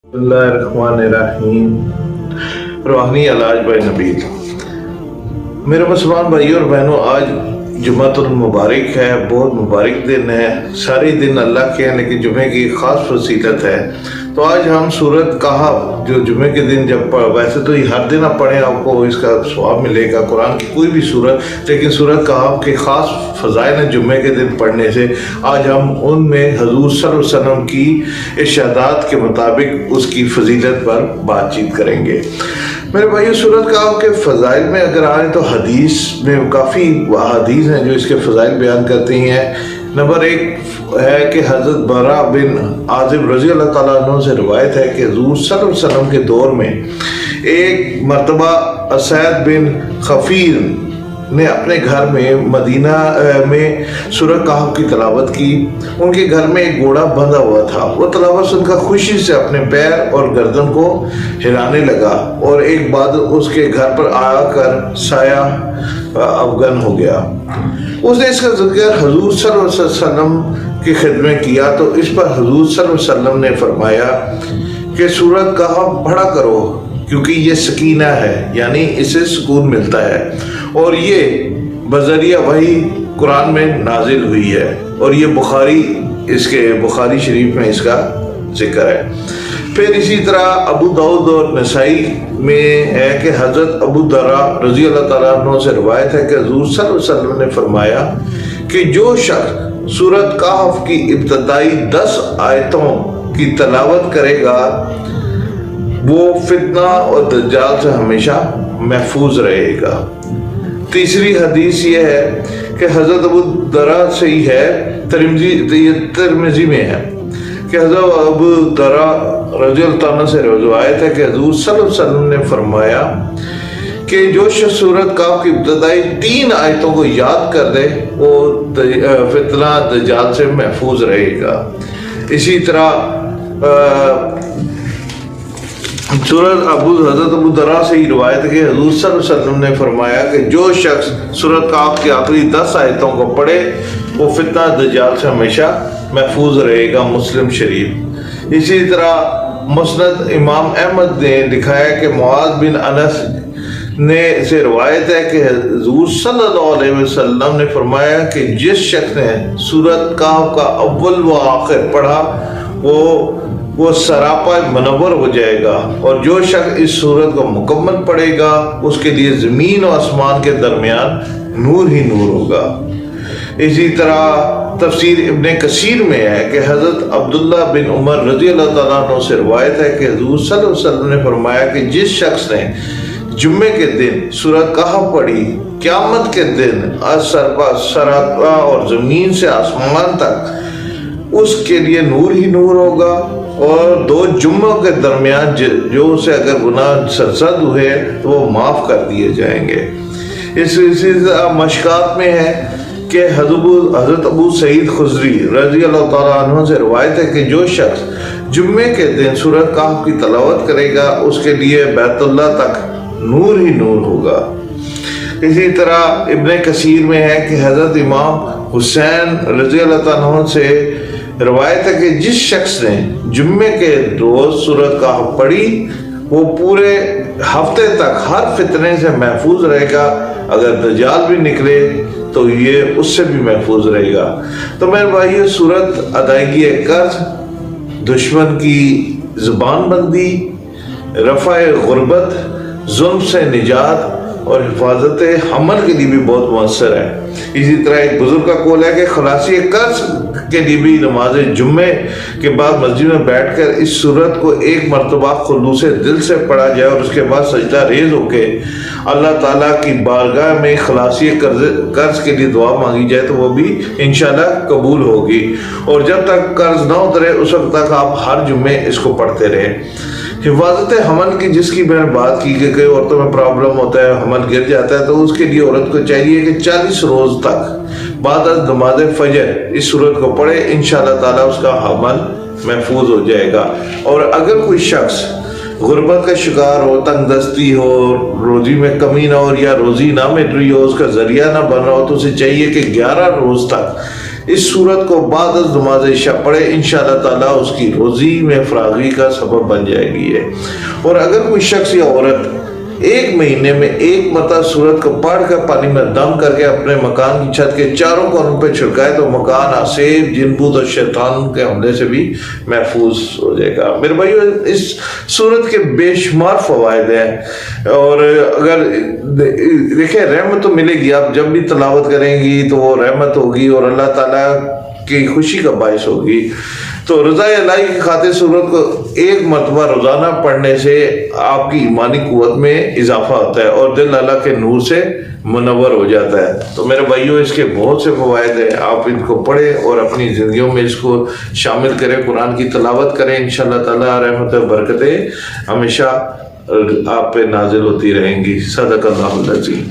बिस्मिल्लाहिर्रहमानिर्रहीम। रूहानी इलाज बाय नबील। मेरे मुसलमान भाइयों और बहनों, आज जुम्मतुल मुबारक है, बहुत मुबारक दिन है। सारे दिन अल्लाह के हैं, लेकिन जुमे की ख़ास फसीलत है। तो आज हम सूरत कहफ, जो जुमे के दिन जब वैसे तो ये हर दिन आप पढ़ें आपको इसका सवाब मिलेगा, कुरान की कोई भी सूरत, लेकिन सूरत कहफ के ख़ास फ़ज़ाइल हैं जुमे के दिन पढ़ने से। आज हम उनमें हजूर सल्लल्लाहु अलैहि वसल्लम की इरशादात के मुताबिक उसकी फजीलत पर बातचीत करेंगे। मेरे भाइयों, सूरत कहफ के फ़ज़ाइल में अगर आए तो हदीस में काफ़ी हदीस हैं जो इसके फ़ज़ाइल बयान करती हैं। नंबर एक है कि हज़रत बरा बिन आज़िब रज़ी अल्लाह तआला अन्हु से रिवायत है कि हुज़ूर सल्लल्लाहु अलैहि वसल्लम के दौर में एक मरतबा असैद बिन खफीर ने अपने घर में मदीना में सूरह कहफ की तलावत की। उनके घर में एक घोड़ा बंधा हुआ था। वो तलावत सुनकर खुशी से अपने पैर और गर्दन को हिलाने लगा और एक बादल उसके घर पर आकर साया अफगन हो गया। उसने इसका जिक्र हुज़ूर सल्लल्लाहु अलैहि वसल्लम की खिदमत किया तो इस पर हुज़ूर सल्लल्लाहु अलैहि वसल्लम ने फरमाया कि सूरत कहफ पढ़ा करो, क्योंकि ये सकीना है, यानी इससे सुकून मिलता है और ये बज़रिया वही कुरान में नाजिल हुई है। और ये बुखारी शरीफ में इसका जिक्र है। फिर इसी तरह अबू दाऊद और नसाई में है कि हज़रत अबू दर्रा रज़ी अल्लाह तआला अन्हु से रिवायत है कि हुज़ूर सल्लल्लाहु अलैहि वसल्लम ने फरमाया कि जो शख्स सूरत कहफ की इब्तदाई 10 आयतों की तलावत करेगा वो फितना और दज्जाल से हमेशा महफूज रहेगा। तीसरी हदीस ये है कि हज़रत अबू दर्रा से ही है, तिरमिज़ी में है कि हज़रत अबू दर्रा रज़ी अल्लाह अन्हु से रिवायत है कि हुज़ूर सल्लल्लाहु अलैहि वसल्लम ने फरमाया कि जो शख्स सूरत कहफ की इब्तदाई 3 आयतों को याद कर दे वो फितना दज्जाल से महफूज रहेगा। इसी तरह हज़रत अबू दर्रा से ही रिवायत है कि हुज़ूर सल्लल्लाहु अलैहि वसल्लम ने फरमाया कि जो शख्स सूरत कहफ की आखिरी 10 आयतों को पढ़े वो फितना दज्जाल से हमेशा महफूज रहेगा। मुस्लिम शरीफ। इसी तरह मुस्नद इमाम अहमद ने लिखा है कि मुआज़ बिन अनस ने से रिवायत है कि हुज़ूर सल्लल्लाहु अलैहि वसल्लम ने फरमाया कि जिस शख्स ने सूरत कहफ का अव्वल व आखिर पढ़ा वो सरापा मनव्वर हो जाएगा, और जो शख्स इस सूरत को मुकम्मल पढ़ेगा उसके लिए ज़मीन और आसमान के दरमियान नूर ही नूर होगा। इसी तरह तफसीर इब्ने कसीर में है कि हज़रत अब्दुल्ला बिन उमर रज़ी अल्लाह तआला अन्हु से रिवायत है कि हुज़ूर सल्लल्लाहु अलैहि वसल्लम ने फरमाया कि जिस शख्स ने जुम्मे के दिन सूरत कहफ पढ़ी, क़यामत के दिन सरापा और ज़मीन से आसमान तक उसके लिए नूर ही नूर होगा, और 2 जुम्मों के दरमियान जो उसे अगर गुनाह सरजद हुए तो वो माफ़ कर दिए जाएंगे। इसी मशकात में है कि हज़रत अबू सईद खुदरी रज़ी अल्लाह तआला अन्हु से रिवायत है कि जो शख्स जुम्मे के दिन सूरत कहफ की तलावत करेगा उसके लिए बैतुल्लाह तक नूर ही नूर होगा। इसी तरह इब्ने कसीर में है कि हज़रत इमाम हुसैन रज़ी अल्लाह तआला अन्हु से रिवायत है कि जिस शख्स ने जुम्मे के रोज़ सूरत कहफ पढ़ी वो पूरे हफ्ते तक हर फितने से महफूज रहेगा। अगर दज्जाल भी निकले तो ये उससे भी महफूज रहेगा। तो मेरे भाइयों, सूरत अदायगी कर्ज, दुश्मन की ज़ुबान बंदी, रफ़ा गुर्बत, जुल्म से निजात और हिफाजत हमल के लिए भी बहुत मुअस्सर है। इसी तरह एक बुजुर्ग का कौल है कि खलासी कर्ज के लिए भी नमाज जुम्मे के बाद मस्जिद में बैठकर इस सूरत को एक मरतबा खुलूस दिल से पढ़ा जाए और उसके बाद सजदा रेज होके अल्लाह ताला की बारगाह में खलासी कर्ज के लिए दुआ मांगी जाए तो वो भी इंशाल्लाह कबूल होगी। और जब तक कर्ज ना उतरे उस वक्त तक आप हर जुम्मे इसको पढ़ते रहे। हिफाजत हमल की जिसकी मैंने बात की कि कई औरतों में प्रॉब्लम होता है, हमल गिर जाता है, तो उसके लिए औरत को चाहिए कि 40 रोज़ तक बाद नमाज फजर इस सूरत को पढ़े, इंशाअल्लाह ताला उसका हमल महफूज हो जाएगा। और अगर कोई शख्स गुर्बत का शिकार हो, तंगदस्ती हो, रोज़ी में कमी ना हो या रोज़ी ना मिल रही हो, उसका ज़रिया ना बन रहा हो, तो उसे चाहिए कि 11 रोज़ तक اس صورت کو بعد از نماز عشاء پڑھے، انشاءاللہ تعالیٰ اس کی روزی میں فراغی کا سبب بن جائے گی ہے۔ اور اگر کوئی شخص یا عورت ایک مہینے میں ایک مرتبہ سورت کو پڑھ کر پانی میں دم کر کے اپنے مکان کی چھت کے چاروں کونوں پہ چھڑکائے تو مکان آسیب، جن بوت اور شیطان کے حملے سے بھی محفوظ ہو جائے گا۔ میرے بھائیو، اس سورت کے بے شمار فوائد ہیں، اور اگر دیکھیں رحمت تو ملے گی، آپ جب بھی تلاوت کریں گی تو وہ رحمت ہوگی اور اللہ تعالیٰ کی خوشی کا باعث ہوگی۔ تو رضا الہی کی خاطر سورت کو ایک مرتبہ روزانہ پڑھنے سے آپ کی ایمانی قوت میں اضافہ ہوتا ہے اور دل اللہ کے نور سے منور ہو جاتا ہے۔ تو میرے بھائیوں، اس کے بہت سے فوائد ہیں، آپ ان کو پڑھیں اور اپنی زندگیوں میں اس کو شامل کریں، قرآن کی تلاوت کریں، انشاءاللہ تعالیٰ رحمت و برکتیں ہمیشہ آپ پہ نازل ہوتی رہیں گی۔ صدق اللہ العظیم۔